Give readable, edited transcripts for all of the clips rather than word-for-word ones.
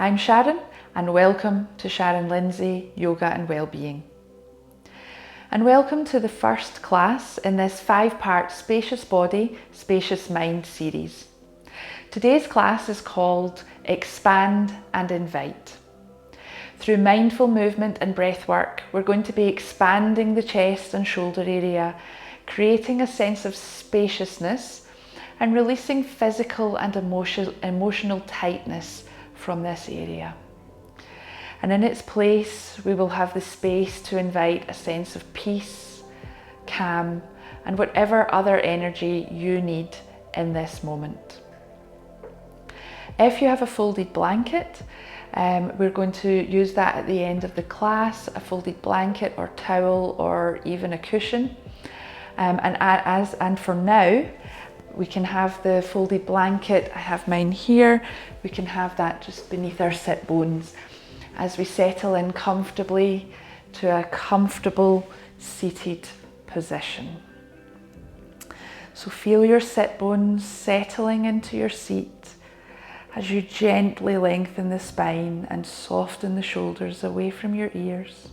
I'm Sharon, and welcome to Sharon Lindsay Yoga and Wellbeing. And welcome to the first class in this 5-part Spacious Body, Spacious Mind series. Today's class is called Expand and Invite. Through mindful movement and breath work, we're going to be expanding the chest and shoulder area, creating a sense of spaciousness and releasing physical and emotional tightness from this area. And in its place, we will have the space to invite a sense of peace, calm, and whatever other energy you need in this moment. If you have a folded blanket, we're going to use that at the end of the class, a folded blanket or towel or even a cushion. And for now, we can have the folded blanket. I have mine here. We can have that just beneath our sit bones as we settle in comfortably to a comfortable seated position. So feel your sit bones settling into your seat as you gently lengthen the spine and soften the shoulders away from your ears.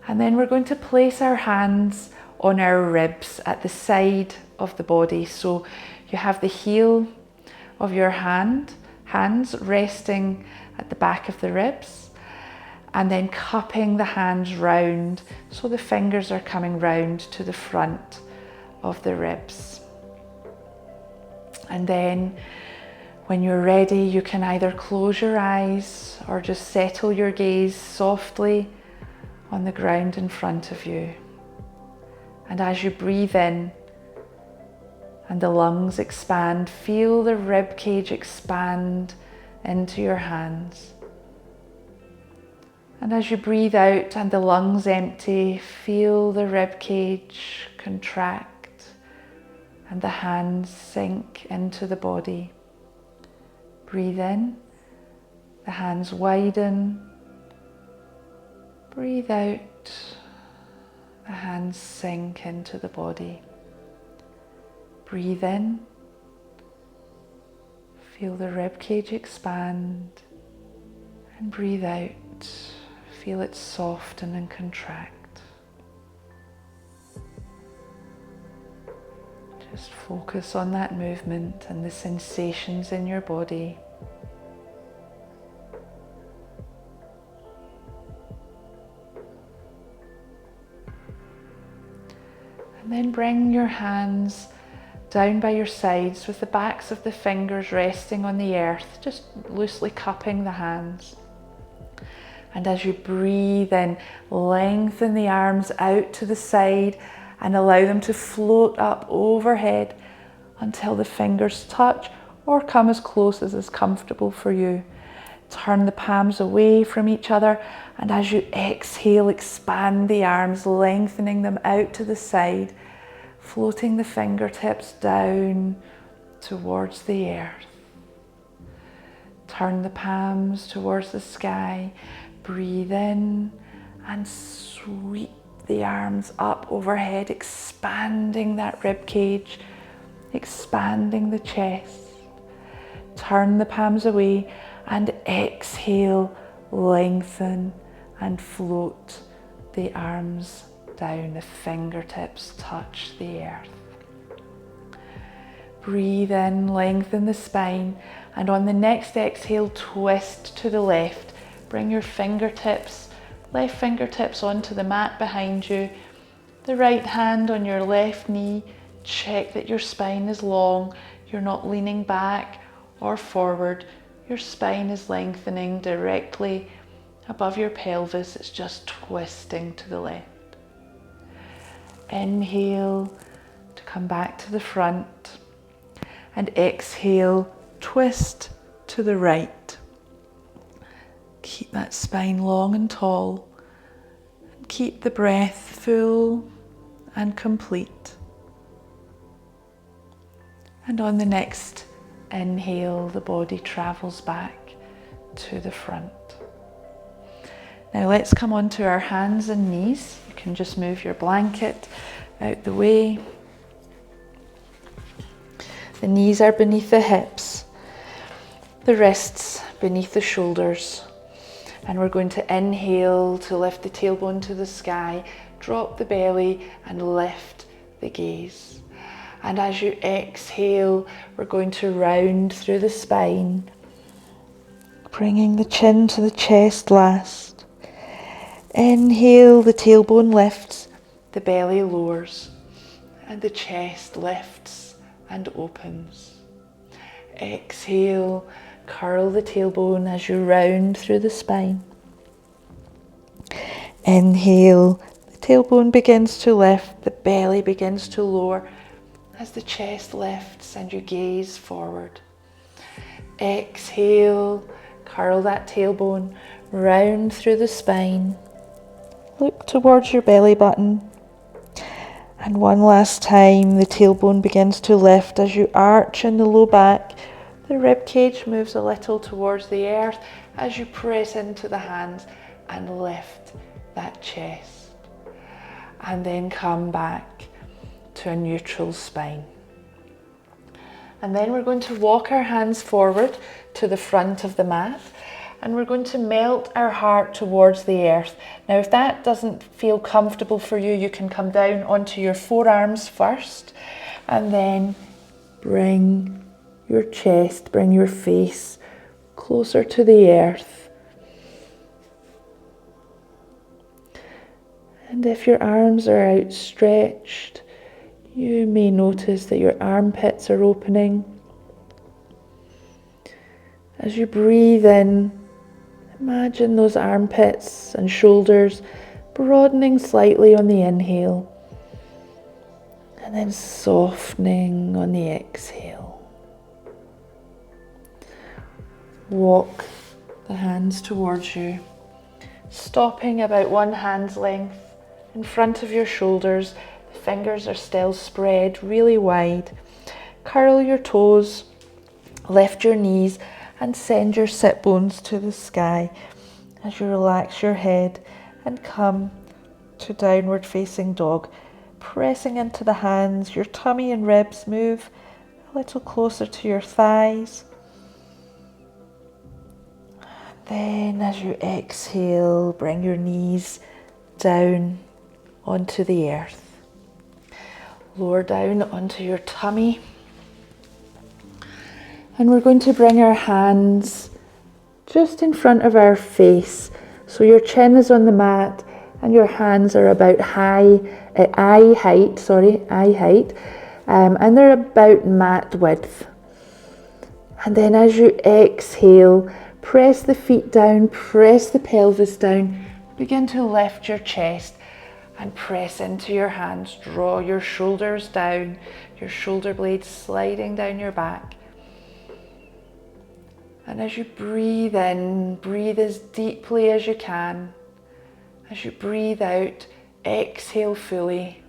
And then we're going to place our hands on our ribs at the side of the body. So you have the heel of your hands resting at the back of the ribs, and then cupping the hands round so the fingers are coming round to the front of the ribs. And then when you're ready, you can either close your eyes or just settle your gaze softly on the ground in front of you. And as you breathe in and the lungs expand, feel the rib cage expand into your hands. And as you breathe out and the lungs empty, feel the rib cage contract and the hands sink into the body. Breathe in, the hands widen. Breathe out, the hands sink into the body. Breathe in, feel the rib cage expand, and breathe out, feel it soften and contract. Just focus on that movement and the sensations in your body. And then bring your hands down by your sides with the backs of the fingers resting on the earth, just loosely cupping the hands. And as you breathe in, lengthen the arms out to the side and allow them to float up overhead until the fingers touch or come as close as is comfortable for you. Turn the palms away from each other, and as you exhale, expand the arms, lengthening them out to the side, floating the fingertips down towards the earth. Turn the palms towards the sky. Breathe in and sweep the arms up overhead, expanding that rib cage, expanding the chest. Turn the palms away and exhale, lengthen and float the arms down. The fingertips touch the earth. Breathe in, lengthen the spine, and on the next exhale, twist to the left. Bring your left fingertips onto the mat behind you. The right hand on your left knee. Check that your spine is long. You're not leaning back or forward. Your spine is lengthening directly above your pelvis. It's just twisting to the left. Inhale to come back to the front, and exhale, twist to the right. Keep that spine long and tall, and keep the breath full and complete. And on the next inhale, the body travels back to the front. Now let's come onto our hands and knees. You can just move your blanket out the way. The knees are beneath the hips. The wrists beneath the shoulders. And we're going to inhale to lift the tailbone to the sky, drop the belly and lift the gaze. And as you exhale, we're going to round through the spine, bringing the chin to the chest last. Inhale, the tailbone lifts, the belly lowers, and the chest lifts and opens. Exhale, curl the tailbone as you round through the spine. Inhale, the tailbone begins to lift, the belly begins to lower as the chest lifts and you gaze forward. Exhale, curl that tailbone, round through the spine. Look towards your belly button. And one last time, the tailbone begins to lift as you arch in the low back. The rib cage moves a little towards the earth as you press into the hands and lift that chest. And then come back to a neutral spine. And then we're going to walk our hands forward to the front of the mat. And we're going to melt our heart towards the earth. Now, if that doesn't feel comfortable for you, you can come down onto your forearms first, and then bring your chest, bring your face closer to the earth. And if your arms are outstretched, you may notice that your armpits are opening. As you breathe in, imagine those armpits and shoulders broadening slightly on the inhale and then softening on the exhale. Walk the hands towards you, stopping about one hand's length in front of your shoulders. The fingers are still spread really wide. Curl your toes, lift your knees, and send your sit bones to the sky as you relax your head and come to downward facing dog. Pressing into the hands, your tummy and ribs move a little closer to your thighs. Then as you exhale, bring your knees down onto the earth. Lower down onto your tummy. And we're going to bring our hands just in front of our face. So your chin is on the mat and your hands are about eye height, and they're about mat width. And then as you exhale, press the feet down, press the pelvis down, begin to lift your chest and press into your hands. Draw your shoulders down, your shoulder blades sliding down your back. And as you breathe in, breathe as deeply as you can. As you breathe out, exhale fully.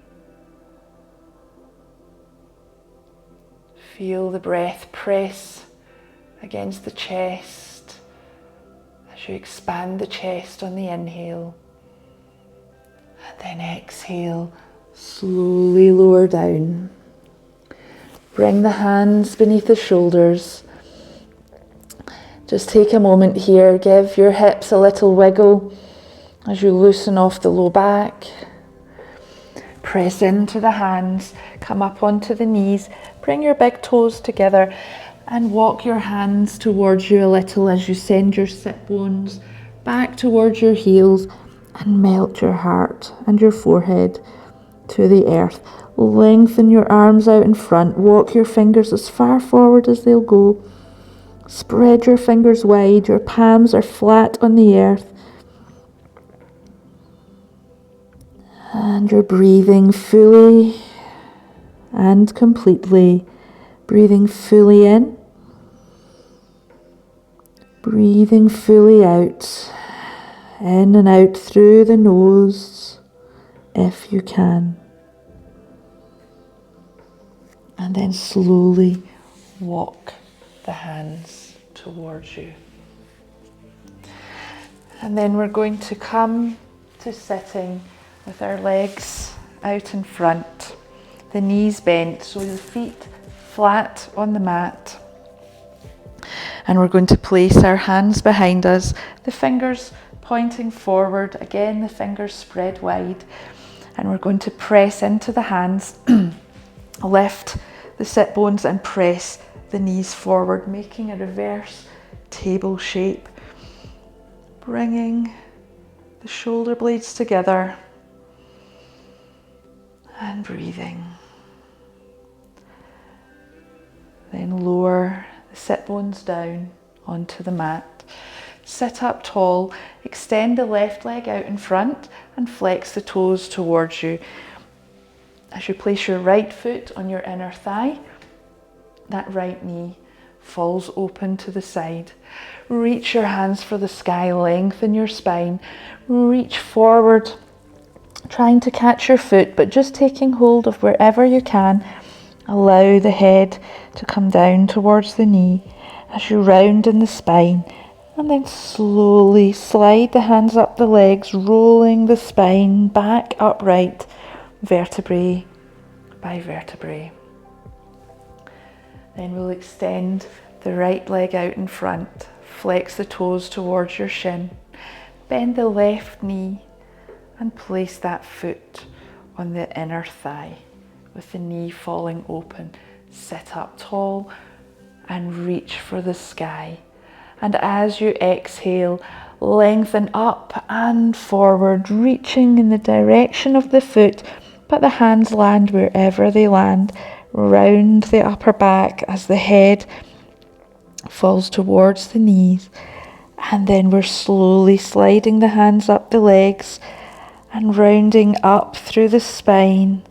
Feel the breath press against the chest as you expand the chest on the inhale. And then exhale, slowly lower down. Bring the hands beneath the shoulders. Just take a moment here, give your hips a little wiggle as you loosen off the low back. Press into the hands, come up onto the knees, bring your big toes together and walk your hands towards you a little as you send your sit bones back towards your heels and melt your heart and your forehead to the earth. Lengthen your arms out in front, walk your fingers as far forward as they'll go. Spread your fingers wide, your palms are flat on the earth. And you're breathing fully and completely. Breathing fully in. Breathing fully out. In and out through the nose, if you can. And then slowly walk the hands towards you. And then we're going to come to sitting with our legs out in front, the knees bent, so the feet flat on the mat. And we're going to place our hands behind us, the fingers pointing forward. Again, the fingers spread wide. And we're going to press into the hands, lift the sit bones and press the knees forward, making a reverse table shape. Bringing the shoulder blades together and breathing. Then lower the sit bones down onto the mat. Sit up tall, extend the left leg out in front and flex the toes towards you. As you place your right foot on your inner thigh, that right knee falls open to the side. Reach your hands for the sky, lengthen your spine, reach forward, trying to catch your foot, but just taking hold of wherever you can. Allow the head to come down towards the knee as you round in the spine, and then slowly slide the hands up the legs, rolling the spine back upright, vertebrae by vertebrae. Then we'll extend the right leg out in front, flex the toes towards your shin, bend the left knee and place that foot on the inner thigh with the knee falling open. Sit up tall and reach for the sky. And as you exhale, lengthen up and forward, reaching in the direction of the foot, but the hands land wherever they land. Round the upper back as the head falls towards the knees. And then we're slowly sliding the hands up the legs and rounding up through the spine,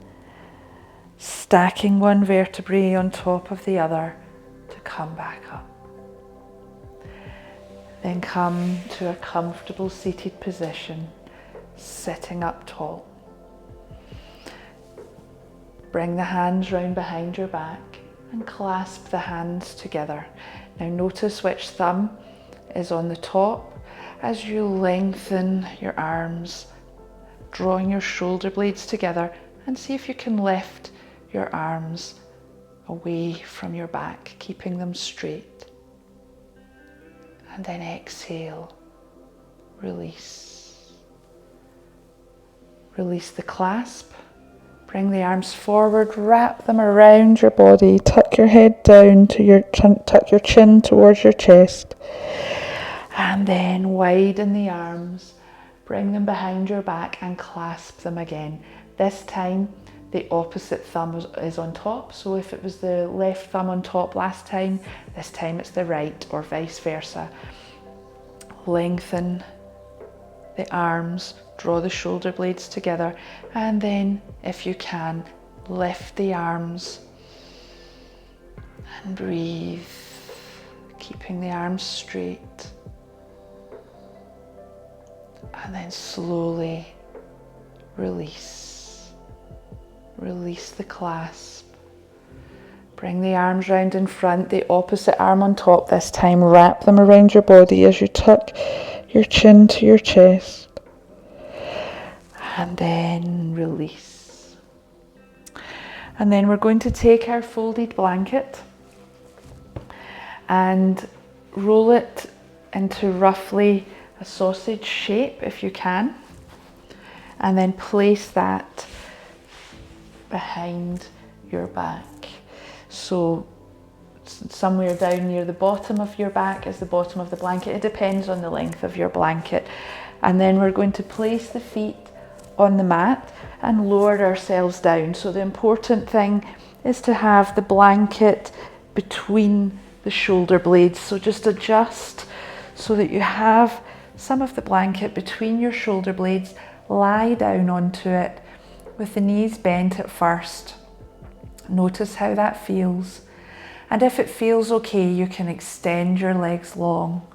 stacking one vertebrae on top of the other to come back up. Then come to a comfortable seated position, sitting up tall. Bring the hands round behind your back and clasp the hands together. Now notice which thumb is on the top as you lengthen your arms, drawing your shoulder blades together, and see if you can lift your arms away from your back, keeping them straight. And then exhale, release. Release the clasp. Bring the arms forward, wrap them around your body, tuck your head down to tuck your chin towards your chest. And then widen the arms, bring them behind your back and clasp them again. This time the opposite thumb is on top, so if it was the left thumb on top last time, this time it's the right, or vice versa. Lengthen the arms, draw the shoulder blades together, and then if you can, lift the arms and breathe, keeping the arms straight. And then slowly release. Release the clasp. Bring the arms round in front, the opposite arm on top this time. Wrap them around your body as you tuck your chin to your chest. And then release. And then we're going to take our folded blanket and roll it into roughly a sausage shape if you can, and then place that behind your back. So somewhere down near the bottom of your back is the bottom of the blanket. It depends on the length of your blanket. And then we're going to place the feet on the mat and lower ourselves down. So the important thing is to have the blanket between the shoulder blades. So just adjust so that you have some of the blanket between your shoulder blades. Lie down onto it with the knees bent at first. Notice how that feels. And if it feels okay, you can extend your legs long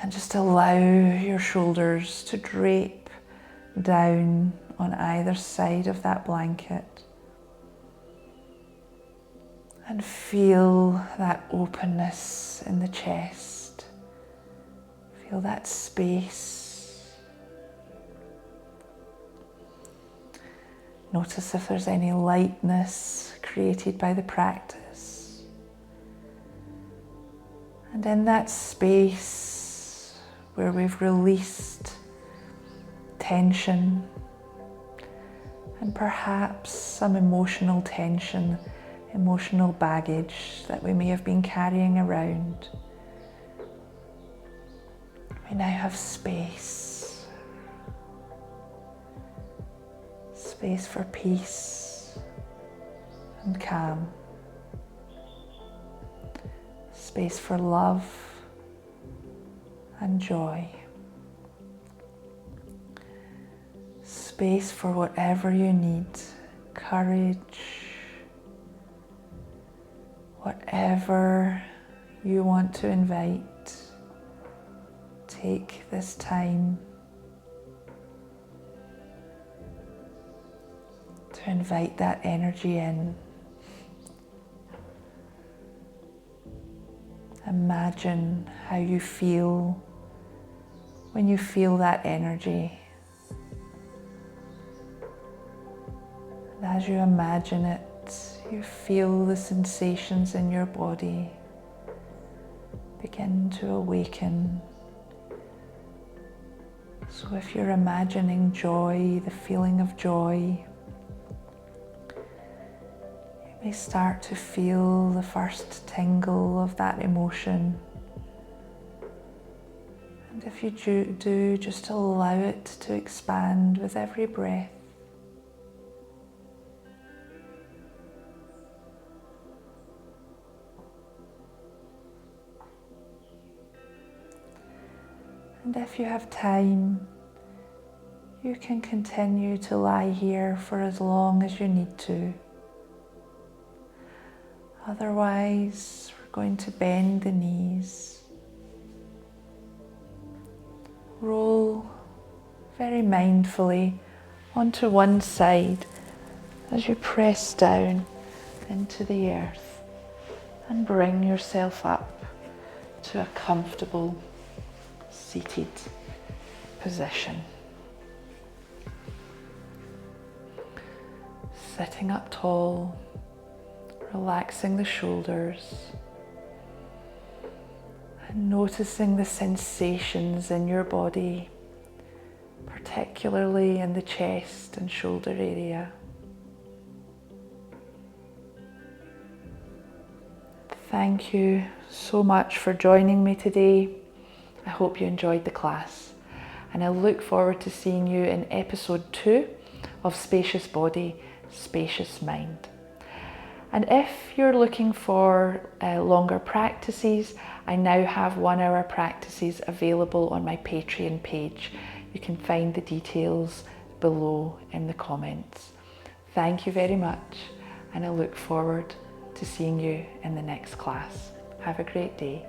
and just allow your shoulders to drape down on either side of that blanket. And feel that openness in the chest. Feel that space. Notice if there's any lightness created by the practice. And in that space where we've released tension and perhaps some emotional tension, emotional baggage that we may have been carrying around, we now have space. Space for peace and calm. Space for love and joy. Space for whatever you need, courage, whatever you want to invite. Take this time to invite that energy in. Imagine how you feel when you feel that energy. And as you imagine it, you feel the sensations in your body begin to awaken. So if you're imagining joy, the feeling of joy, you may start to feel the first tingle of that emotion. And if you do, just allow it to expand with every breath. And if you have time, you can continue to lie here for as long as you need to. Otherwise, we're going to bend the knees. Roll very mindfully onto one side as you press down into the earth and bring yourself up to a comfortable seated position. Sitting up tall, relaxing the shoulders and noticing the sensations in your body, particularly in the chest and shoulder area. Thank you so much for joining me today. I hope you enjoyed the class, and I look forward to seeing you in episode 2 of Spacious Body, Spacious Mind. And if you're looking for longer practices, I now have 1 hour practices available on my Patreon page. You can find the details below in the comments. Thank you very much, and I look forward to seeing you in the next class. Have a great day.